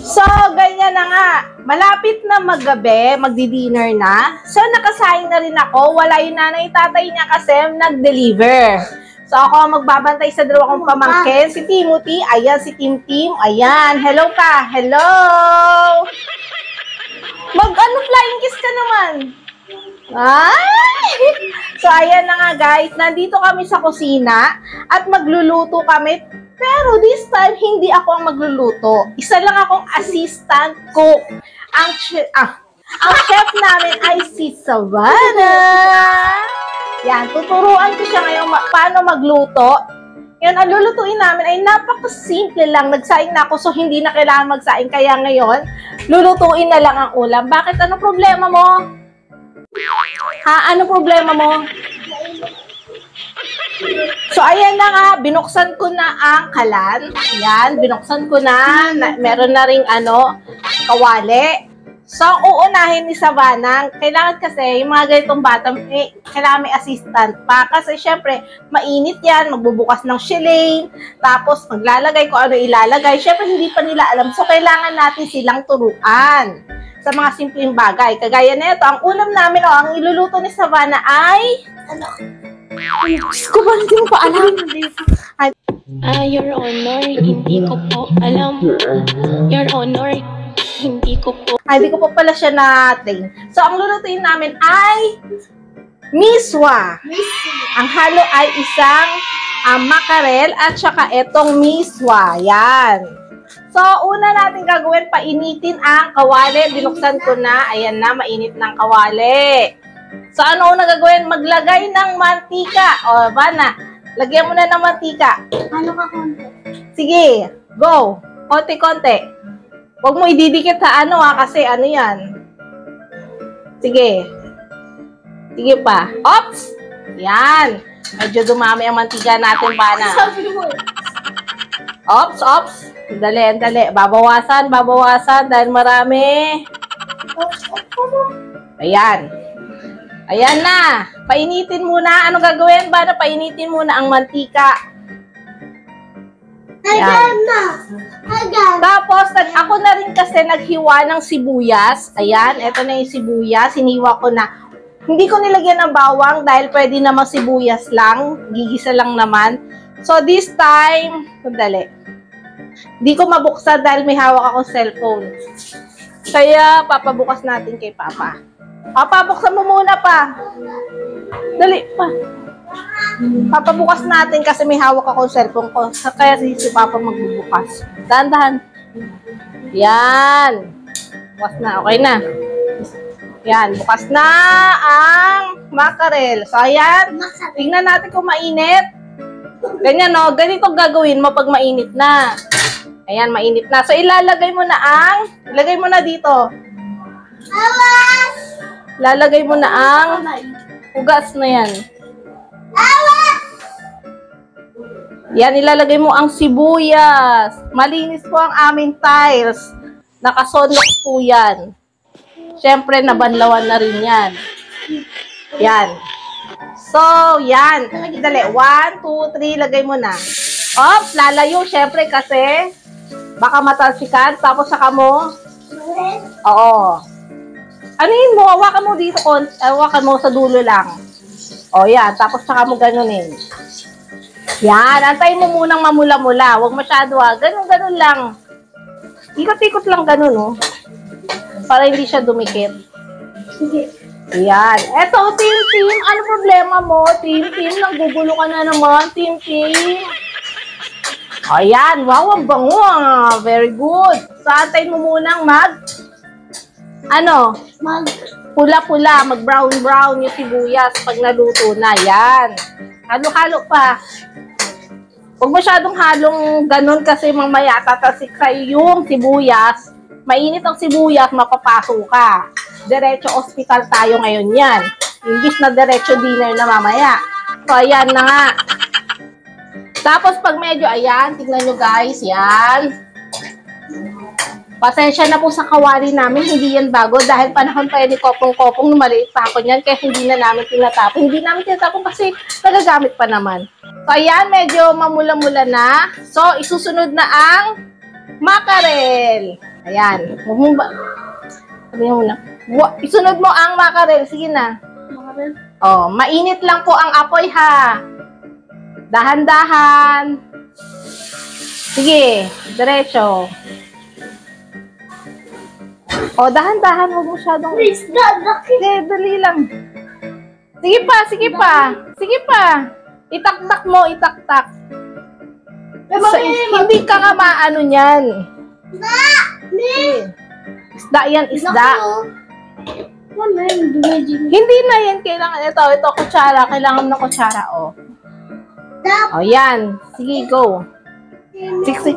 So, ganyan na nga. Malapit na maggabi, magdi-dinner na. So, nakasaing na rin ako. Wala yung nanay tatay niya kasi nag-deliver. So, ako ang magbabantay sa dalawa kong pamangkin. Si Timothy, ayan si Tim. Ayan, hello ka. Hello! Flying kiss ka naman. Ay! So, ayan na nga guys. Nandito kami sa kusina at magluluto kami. Pero this time, hindi ako ang magluluto. Isa lang akong assistant cook. Ang chef namin ay si Savannah. Yan, tuturuan ko siya ngayon paano magluto. Yan, ang lulutuin namin ay napakasimple lang. Nagsaing na ako, so hindi na kailangan magsaing. Kaya ngayon, lulutuin na lang ang ulam. Bakit? Ano problema mo? Ha? Ano problema mo? So, ayan na nga, binuksan ko na ang kalan. Ayan, binuksan ko na. Meron na ring kawali. So, ang uunahin ni Savannah, kailangan kasi, yung mga ganitong bata, kailangan may assistant pa. Kasi, syempre, mainit yan, magbubukas ng shilane, tapos maglalagay kung ano ilalagay. Syempre, hindi pa nila alam. So, kailangan natin silang turuan sa mga simpleng bagay. Kagaya na ito, ang ulam namin, ang iluluto ni Savannah ay, ko ba, hindi mo pa alam? Your Honor, hindi ko po alam. Your Honor, hindi ko po. Hindi ko po pala siya na-train. So, ang lulutuin namin ay miswa. Ang halo ay isang makarel at saka etong miswa. Yan. So, una natin gagawin, painitin ang kawali. Binuksan ko na. Ayan na, mainit ng kawali. So, ano una gagawin? Maglagay ng mantika. O, Vanna, lagyan mo na ng mantika. Ano ka konti? Sige, go. Konti-konti. Huwag mo ididikit sa kasi yan. Sige. Sige pa. Ops! Yan. Medyo dumami ang mantika natin, Vanna. Sabi mo. Ops. Dali. Babawasan dahil marami. Ayan. Ayan na. Painitin muna. Ano gagawin ba? Painitin muna ang mantika. Ayan na. Tapos, ako na rin kasi naghiwa ng sibuyas. Ayan, eto na yung sibuyas. Hiniwa ko na. Hindi ko nilagyan ng bawang dahil pwede naman sibuyas lang. Gigisa lang naman. So, this time, sandali. Hindi ko mabuksan dahil may hawak akong cellphone. Kaya, papabukas natin kay Papa. Papabuksan mo muna pa. Dali pa. Papabukas natin kasi may hawak akong cellphone ko. Kaya si Papa magbubukas. Dahan-dahan. Yan. Bukas na. Okay na. Yan. Bukas na ang makarel. So, ayan. Tingnan natin kung mainit. Ganyan, no? Ganito gagawin mo pag mainit na. Ayan, mainit na. So, ilagay mo na dito. Lalagay mo na ang ugas na yan. Yan, ilalagay mo ang sibuyas. Malinis po ang aming tiles. Nakasonok po yan. Siyempre, nabanlawan na rin yan. Yan. So, yan. Dali. 1, 2, 3, lagay mo na. Ops, lalayo. Siyempre, kasi baka matalsikan. Tapos, saka mo. Oo. Anuhin mo? Hawakan mo dito. Hawakan mo sa dulo lang. O, yan. Tapos, saka mo ganunin. Yan. Antayin mo munang mamula-mula. Huwag masyado, ganun-ganun lang. Ikot-ikot lang ganun, oh. Para hindi siya dumikit. Sige. Yan. Eto, Tim. Ano problema mo? Tim, naggugulo ka na naman. Tim. Ayan. Wow, ang bango, Very good. So, antayin mo munang pula-pula, mag-brown-brown yung sibuyas pag naluto na. Yan. Halo-halo pa. Huwag masyadong halong ganun kasi mamaya tatasik sa'yo yung sibuyas. Mainit ang sibuyas, mapapaso ka. Diretso hospital tayo ngayon yan. Imbis na diretso dinner na mamaya. So, ayan na nga. Tapos, pag medyo, ayan, tignan nyo guys, yan. Pasensya na po sa kawali namin, hindi yan bago dahil panahon pa yan ni Kopong-Kopong, maliit pa ako niyan, kaya hindi na namin tinatapon. Hindi namin tinatapon kasi nagagamit pa naman. So, ayan, medyo mamula-mula na. So, isusunod na ang makarel. Ayan. Huwag mo ba? Sabihin mo na. Isunod mo ang makarel. Sige na. Makarel. Oh, mainit lang po ang apoy ha. Dahan-dahan. Sige, diretso. Oh, dahan-dahan. Huwag masyadong... Please, laki. Sige, dali lang. Sige pa, sige pa. Sige pa. Itaktak mo, itaktak. Hindi ka nga maano niyan. Sige. Isda yan, isda. Ano yun? Dumedyo. Hindi na yan. Kailangan, ito, kutsara. Kailangan ng kutsara, oh. Tap. O, yan. Sige, go. Siksik.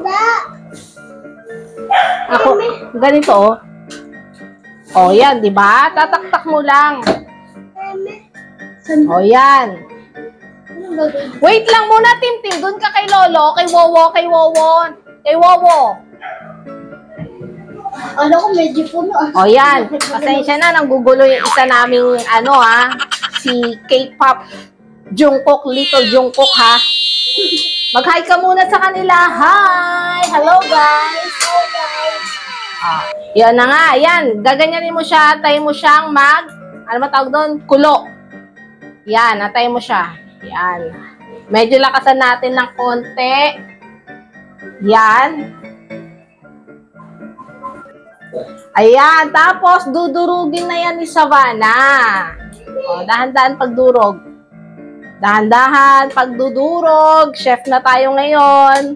Ako, ganito, oh. O, yan, di ba? Tataktak mo lang. O, yan. Wait lang muna, Tim. Doon ka kay Lolo, kay Wowo. Kay Wowo. Ano ko medyo puno ah. O, yan. Pasensya na, nanggugulo yung isa naming, si K-pop Jungkook, Little Jungkook, ha? Mag-hi ka muna sa kanila. Hi! Hello, guys! Yan na nga. Yan. Gaganyanin mo siya. Tayo mo siyang ano ba tawag doon? Kulo. Yan. Natay mo siya. Yan. Medyo lakasan natin ng konti. Yan. Ayan. Tapos, dudurugin na yan ni Savannah. O, dahan-dahan pagdurog. Dahan-dahan pagdudurog. Chef na tayo ngayon.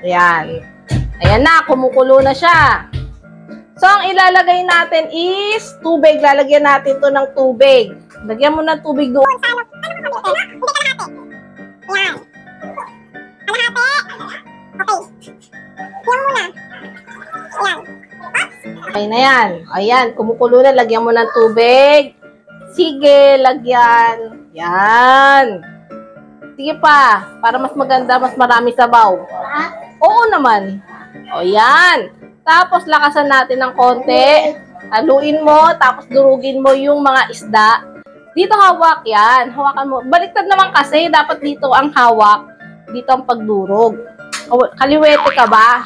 Ayan. Ayan na, kumukulo na siya. So, ang ilalagay natin is tubig. Lalagyan natin to ng tubig. Lagyan mo ng tubig doon. Okay na yan. Ayan, kumukulo na. Lagyan mo ng tubig. Sige, lagyan. Yan. Sige pa. Para mas maganda, mas marami sabaw. Oo naman. O yan. Tapos lakasan natin ng konti. Haluin mo. Tapos durugin mo yung mga isda. Dito hawak yan. Hawakan mo. Baliktad naman kasi. Dapat dito ang hawak. Dito ang pagdurog. Kaliwete ka ba?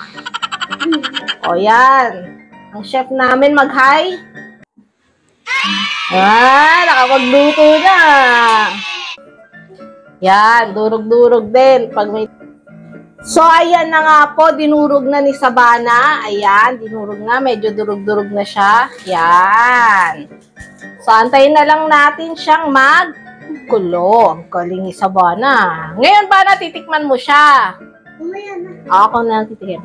O yan. Ang chef namin mag-hi. Nakapagluto na. Yan, durog-durog din. So, ayan na nga po, dinurog na ni Savannah. Ayan, dinurog na. Medyo durog-durog na siya. Yan. So, antayin na lang natin siyang magkulo. Ang galing ni Savannah. Ngayon ba natitikman mo siya? Umaya na. Ako na titikim.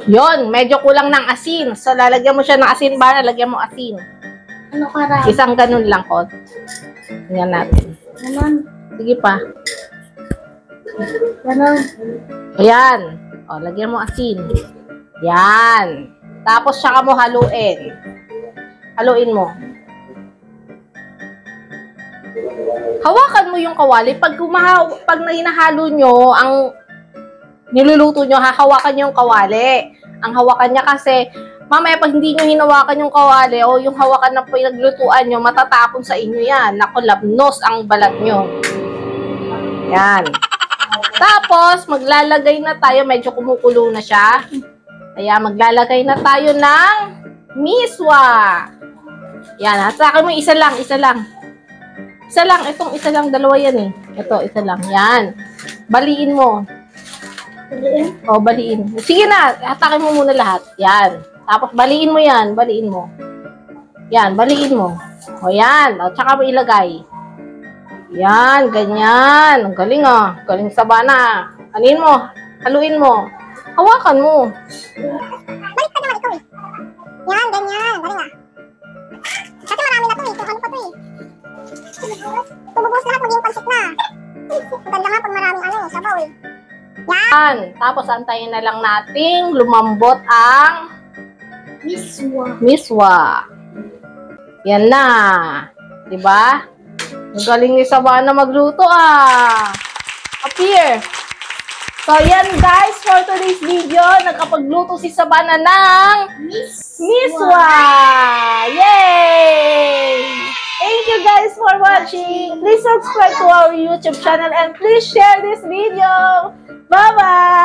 Yon, medyo kulang ng asin. So, lalagyan mo siya ng asin ba? Lalagyan mo asin. Ano karami? Isang ganun lang, kot. Tingnan natin. Ganon. Sige pa. Ganon. Ayan. O, lagyan mo asin. Yan. Tapos, saka mo haluin. Haluin mo. Hawakan mo yung kawali. Pag hinahalo nyo, ang niluluto nyo, hahawakan nyo yung kawali. Ang hawakan niya kasi, mamaya pag hindi nyo hinawakan yung kawali o yung hawakan ng pinaglutuan nyo, matatapon sa inyo yan. Naku, labnos ang balat nyo. Yan. Tapos, maglalagay na tayo. Medyo kumukulo na siya. Kaya, maglalagay na tayo ng miswa. Yan. At sa akin mo, isa lang. Isa lang. Itong isa lang. Dalawa yan eh. Ito, isa lang. Yan. Baliin mo. O, baliin. Sige na. Hatakin mo muna lahat. Yan. Tapos, baliin mo yan. Baliin mo. Yan. Baliin mo. O, yan. O, tsaka mo ilagay. Yan. Ganyan. Ang galing ah. Galing Savannah. Anin mo. Haluin mo. Hawakan mo. Balik ka naman ito eh. Yan, ganyan. Galing ah. Kasi marami na to eh. Kung ano pa to eh. Tumubos lahat, maging pansik na. Maganda nga pag maraming sabaw eh. Yan. Tapos, antayin na lang nating lumambot ang miswa. Yan na. Diba? Ang galing ni Savannah magluto ah. Appear. So, yan guys, for today's video, nagkapagluto si Savannah ng miswa. Yay! Thank you guys for watching. Please subscribe to our YouTube channel and please share this video. Bye-bye!